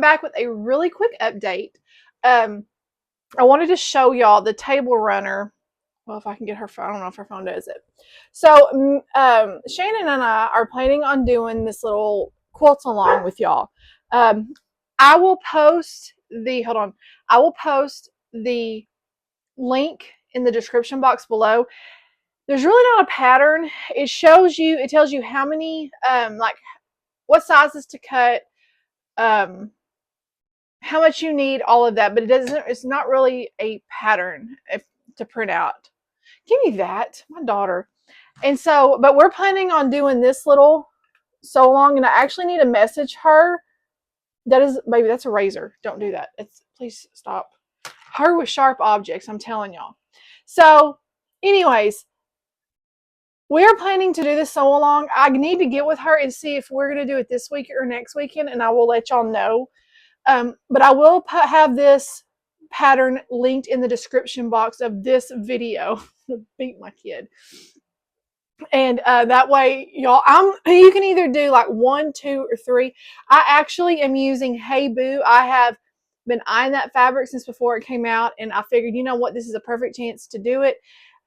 back with a really quick update. I wanted to show y'all the table runner. Well, if I can get her phone, I don't know if her phone does it. So, Shannon and I are planning on doing this little quilt along with y'all. I will post hold on, I will post the link in the description box below. There's really not a pattern. It tells you how many, like what sizes to cut, how much you need, all of that, but it's not really a pattern to print out. Give me that, my daughter. And so, but we're planning on doing this little sew along, and I actually need to message her. That is, baby, that's a razor. Don't do that. Please stop. Her with sharp objects, I'm telling y'all. So, anyways, we're planning to do this sew along. I need to get with her and see if we're going to do it this week or next weekend, and I will let y'all know. But I will have this pattern linked in the description box of this video. Beat my kid. And that way, y'all, you can either do like 1, 2, or 3. I actually am using Hey Boo. I have been eyeing that fabric since before it came out, and I figured, you know what, this is a perfect chance to do it.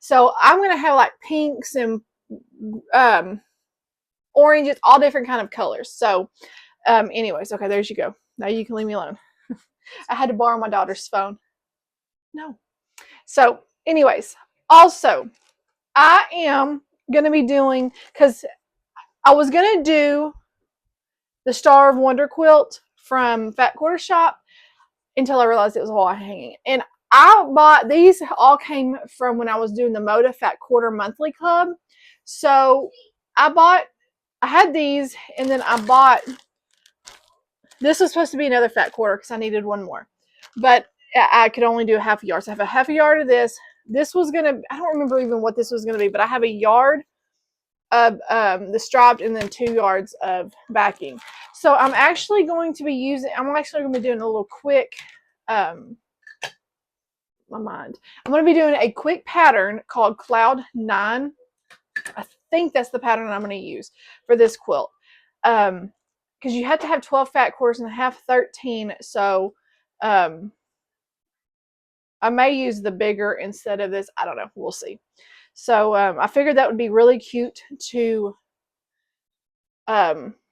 So I'm going to have like pinks and oranges, all different kind of colors. So anyways, okay, there you go. Now you can leave me alone. I had to borrow my daughter's phone. No. So anyways, also, I am going to be doing, because I was going to do the Star of Wonder quilt from Fat Quarter Shop until I realized it was a wall hanging. And I bought these, all came from when I was doing the Moda Fat Quarter Monthly Club. So I had these, and then I bought, this was supposed to be another fat quarter because I needed one more. But I could only do a half a yard. So I have a half a yard of this. This was going to, I don't remember even what this was going to be, but I have a yard of the striped and then 2 yards of backing. So I'm actually going to be doing a little quick, I'm going to be doing a quick pattern called Cloud 9. I think that's the pattern I'm going to use for this quilt. Because you have to have 12 fat quarters and a half 13. So I may use the bigger instead of this. I don't know. We'll see. So I figured that would be really cute to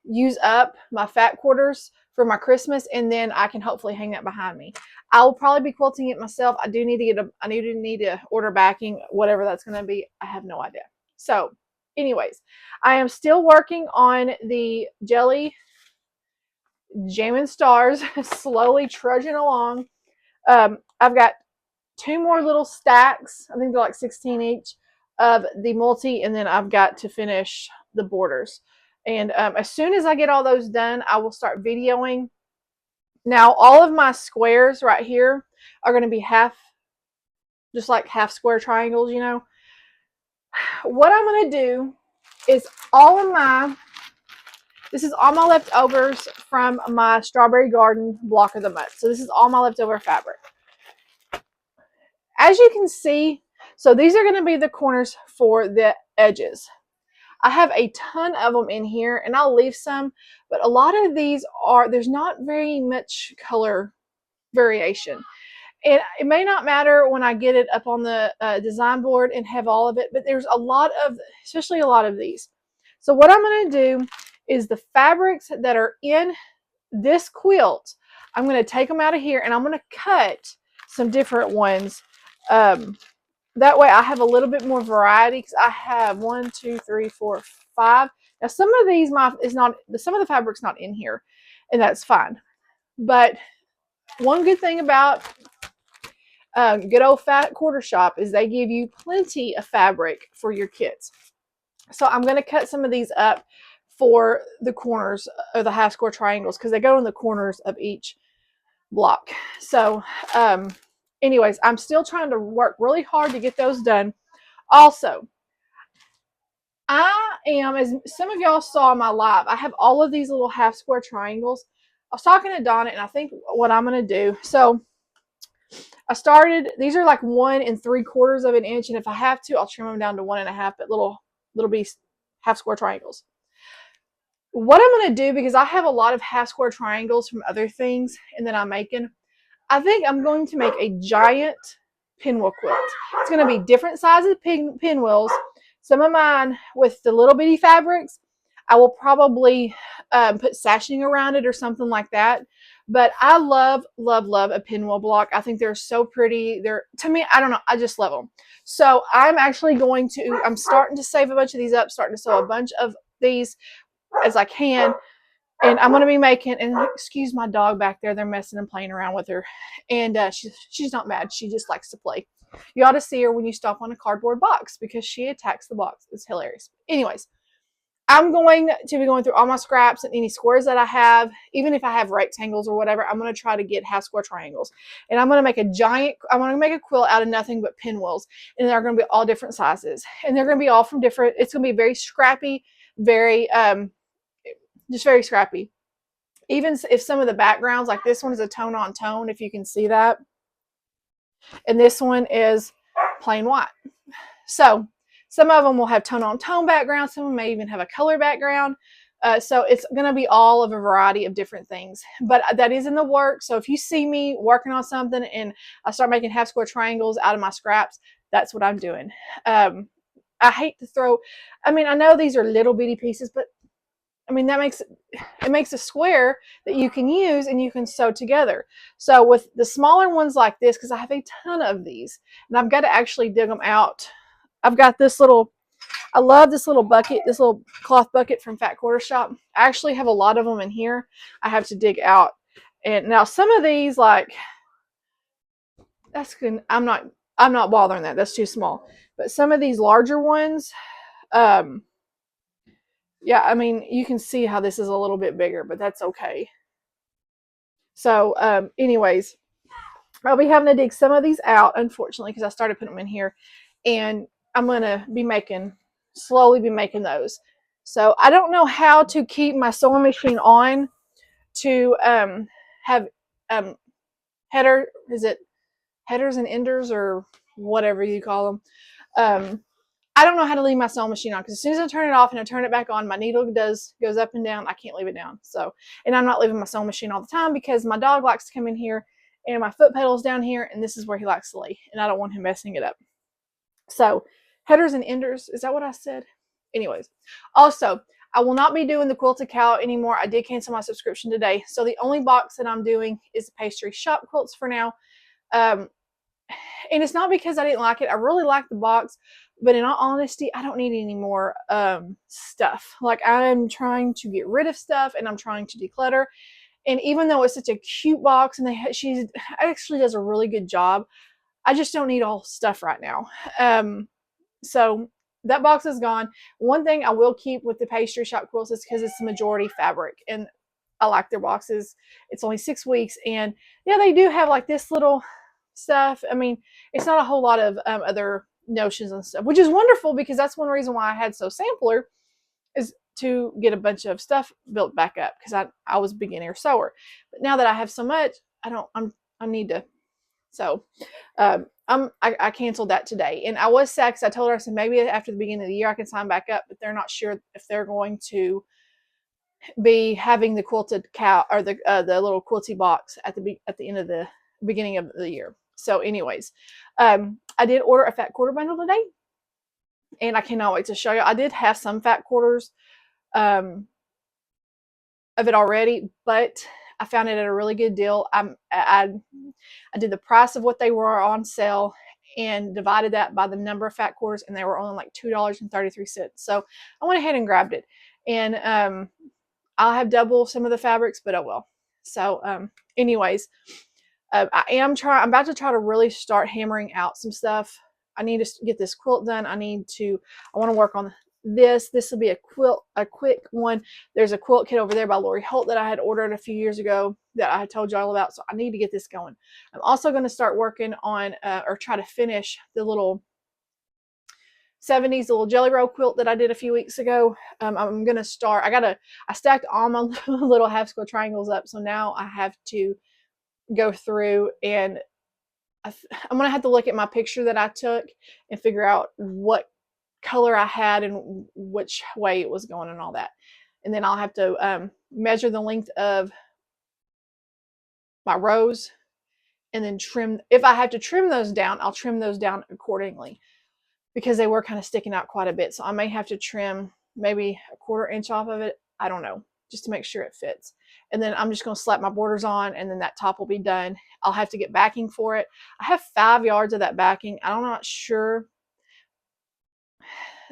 use up my fat quarters for my Christmas, and then I can hopefully hang that behind me. I will probably be quilting it myself. I do need to order backing, whatever that's going to be. I have no idea. So anyways, I am still working on the jelly jamming stars, slowly trudging along. I've got 2 more little stacks. I think they're like 16 each of the multi, and then I've got to finish the borders. And as soon as I get all those done, I will start videoing. Now, all of my squares right here are going to be just like half square triangles, you know. What I'm going to do is this is all my leftovers from my Strawberry Garden block of the month. So this is all my leftover fabric. As you can see, so these are going to be the corners for the edges. I have a ton of them in here, and I'll leave some, but a lot of these there's not very much color variation. And it may not matter when I get it up on the design board and have all of it, but there's especially a lot of these. So what I'm going to do is the fabrics that are in this quilt, I'm going to take them out of here, and I'm going to cut some different ones. That way I have a little bit more variety, because I have 1, 2, 3, 4, 5. Now some of these some of the fabric's not in here, and that's fine. But one good thing about good old Fat Quarter Shop is they give you plenty of fabric for your kits. So I'm going to cut some of these up for the corners of the half square triangles, because they go in the corners of each block. So anyways, I'm still trying to work really hard to get those done. Also, I am, as some of y'all saw in my live, I have all of these little half square triangles. I was talking to Donna, and I think what I'm going to do, so these are like 1 3/4 of an inch, and if I have to, I'll trim them down to 1 1/2, but little half square triangles. what I'm going to do, because I have a lot of half square triangles from other things and then I'm making, I think I'm going to make a giant pinwheel quilt. It's going to be different sizes pinwheels. Some of mine with the little bitty fabrics, I will probably put sashing around it or something like that. But I love, love, love a pinwheel block. I think they're so pretty. They're, to me, I don't know, I just love them. So I'm actually going to, I'm starting to save a bunch of these up, starting to sew a bunch of these as I can. And I'm going to be making, and excuse my dog back there, they're messing and playing around with her. And she's not mad. She just likes to play. You ought to see her when you stop on a cardboard box because she attacks the box. It's hilarious. Anyways, I'm going to be going through all my scraps and any squares that I have. Even if I have rectangles or whatever, I'm going to try to get half square triangles. And I'm going to make a giant, I'm going to make a quilt out of nothing but pinwheels. And they're going to be all different sizes. And they're going to be all from different, it's going to be very scrappy, very, just very scrappy. Even if some of the backgrounds, like this one is a tone on tone, if you can see that. And this one is plain white. So some of them will have tone on tone background. Some of them may even have a color background. So it's going to be all of a variety of different things. But that is in the work. So if you see me working on something and I start making half square triangles out of my scraps, that's what I'm doing. I hate to throw, I mean, I know these are little bitty pieces, but I mean, that makes it makes a square that you can use and you can sew together. So with the smaller ones like this, because I have a ton of these, and I've got to actually dig them out. I've got this little, I love this little bucket, this little cloth bucket from Fat Quarter Shop. I actually have a lot of them in here. I have to dig out. And now some of these, like, that's good. I'm not bothering that. That's too small. But some of these larger ones, um, yeah, I mean, you can see how this is a little bit bigger, but that's okay. So, anyways, I'll be having to dig some of these out, unfortunately, because I started putting them in here. And I'm going to be slowly be making those. So, I don't know how to keep my sewing machine on to have is it headers and enders or whatever you call them? I don't know how to leave my sewing machine on because as soon as I turn it off and I turn it back on, my needle goes up and down. I can't leave it down. So, and I'm not leaving my sewing machine all the time because my dog likes to come in here and my foot pedal's down here and this is where he likes to lay and I don't want him messing it up. So, headers and enders, is that what I said? Anyways, also, I will not be doing the quilted cow anymore. I did cancel my subscription today. So the only box that I'm doing is the pastry shop quilts for now. And it's not because I didn't like it. I really like the box, but in all honesty, I don't need any more stuff. Like I'm trying to get rid of stuff and I'm trying to declutter. And even though it's such a cute box and she actually does a really good job, I just don't need all stuff right now. So that box is gone. One thing I will keep with the pastry shop quilts is because it's the majority fabric and I like their boxes. It's only 6 weeks and yeah, they do have like this little stuff. I mean, it's not a whole lot of other notions and stuff, which is wonderful because that's one reason why I had Sew Sampler is to get a bunch of stuff built back up because I was a beginner sewer. But now that I have so much, I need to. So I canceled that today. And I was sad because I told her, I said, maybe after the beginning of the year I can sign back up, but they're not sure if they're going to be having the quilted cow or the little quilty box at the end of the beginning of the year. So anyways, I did order a fat quarter bundle today and I cannot wait to show you. I did have some fat quarters of it already, but I found it at a really good deal. I did the price of what they were on sale and divided that by the number of fat quarters, and they were only like $2.33. So I went ahead and grabbed it. And I'll have double some of the fabrics, but oh well. So anyways, I'm about to try to really start hammering out some stuff. I need to get this quilt done. I want to work on this. This will be a quick one. There's a quilt kit over there by Lori Holt that I had ordered a few years ago that I had told you all about. So I need to get this going. I'm also going to start working on or try to finish the little 70s little jelly roll quilt that I did a few weeks ago. I'm going to start, I stacked all my little half square triangles up. So now I have to go through and I'm going to have to look at my picture that I took and figure out what color I had and which way it was going and all that. and then I'll have to measure the length of my rows and then trim. If I have to trim those down, I'll trim those down accordingly because they were kind of sticking out quite a bit. So I may have to trim maybe a 1/4 inch off of it. I don't know, just to make sure it fits. And then I'm just going to slap my borders on, and then that top will be done. I'll have to get backing for it. I have 5 yards of that backing. I'm not sure.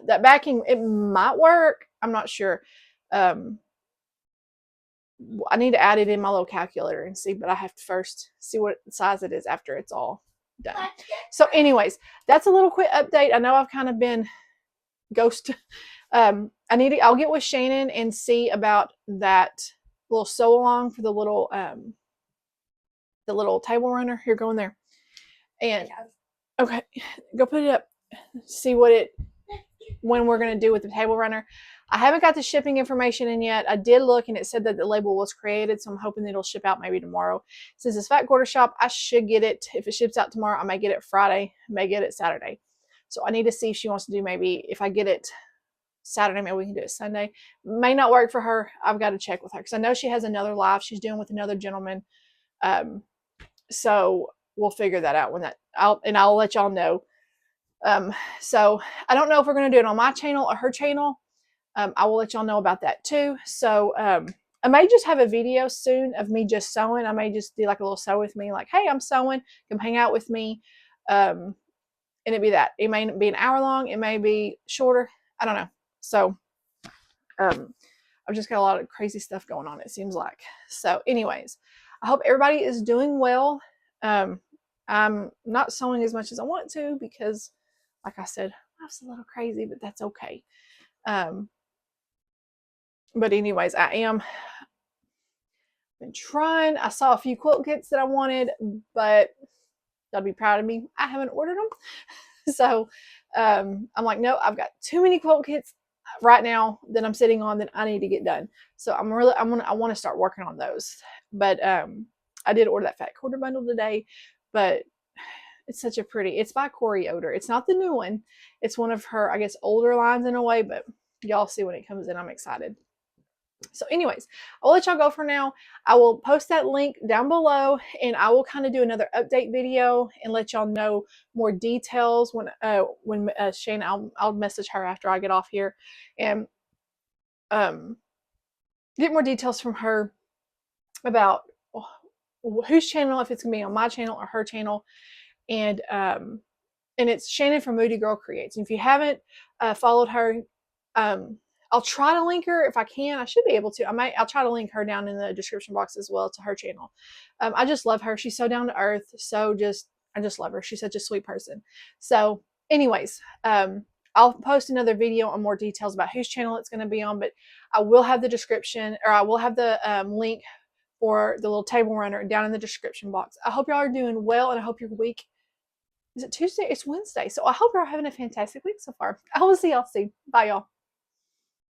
That backing, it might work. I'm not sure. I need to add it in my little calculator and see, but I have to first see what size it is after it's all done. So anyways, that's a little quick update. I know I've kind of been ghost. I'll get with Shannon and see about that little sew along for the little table runner. Here, go in there. And okay, go put it up. See when we're going to do with the table runner. I haven't got the shipping information in yet. I did look and it said that the label was created, so I'm hoping it'll ship out maybe tomorrow. Since it's Fat Quarter Shop, I should get it. If it ships out tomorrow, I may get it Friday, I may get it Saturday. So I need to see if she wants to do, maybe if I get it Saturday, maybe we can do it Sunday. May not work for her. I've got to check with her because I know she has another live she's doing with another gentleman. So we'll figure that out I'll let y'all know. So I don't know if we're going to do it on my channel or her channel. I will let y'all know about that too. So I may just have a video soon of me just sewing. I may just do like a little sew with me, like, hey, I'm sewing, come hang out with me. And it'd be that. It may be an hour long, it may be shorter. I don't know. So I've just got a lot of crazy stuff going on, it seems like. So anyways, I hope everybody is doing well. I'm not sewing as much as I want to because, like I said, life's a little crazy, but that's okay. But anyways, I am been trying. I saw a few quilt kits that I wanted, but y'all be proud of me. I haven't ordered them. So I'm like, no, I've got too many quilt kits right now that I'm sitting on that I need to get done. So I want to start working on those. But I did order that Fat Quarter bundle today, but it's such a pretty, it's by Corey Oder. It's not the new one. It's one of her, I guess, older lines in a way, but y'all see when it comes in. I'm excited. So anyways, I'll let y'all go for now. I will post that link down below, and I will kind of do another update video and let y'all know more details when Shane, I'll message her after I get off here and get more details from her about whose channel, if it's gonna be on my channel or her channel. And it's Shannon from Moody Girl Creates. And if you haven't followed her, I'll try to link her if I can. I should be able to. I'll try to link her down in the description box as well to her channel. I just love her. She's so down to earth. I just love her. She's such a sweet person. So anyways, I'll post another video on more details about whose channel it's going to be on, but I will have the description, or I will have the link for the little table runner down in the description box. I hope y'all are doing well, and I hope your week, is it Tuesday? It's Wednesday. So I hope you're having a fantastic week so far. I will see y'all soon. Bye, y'all.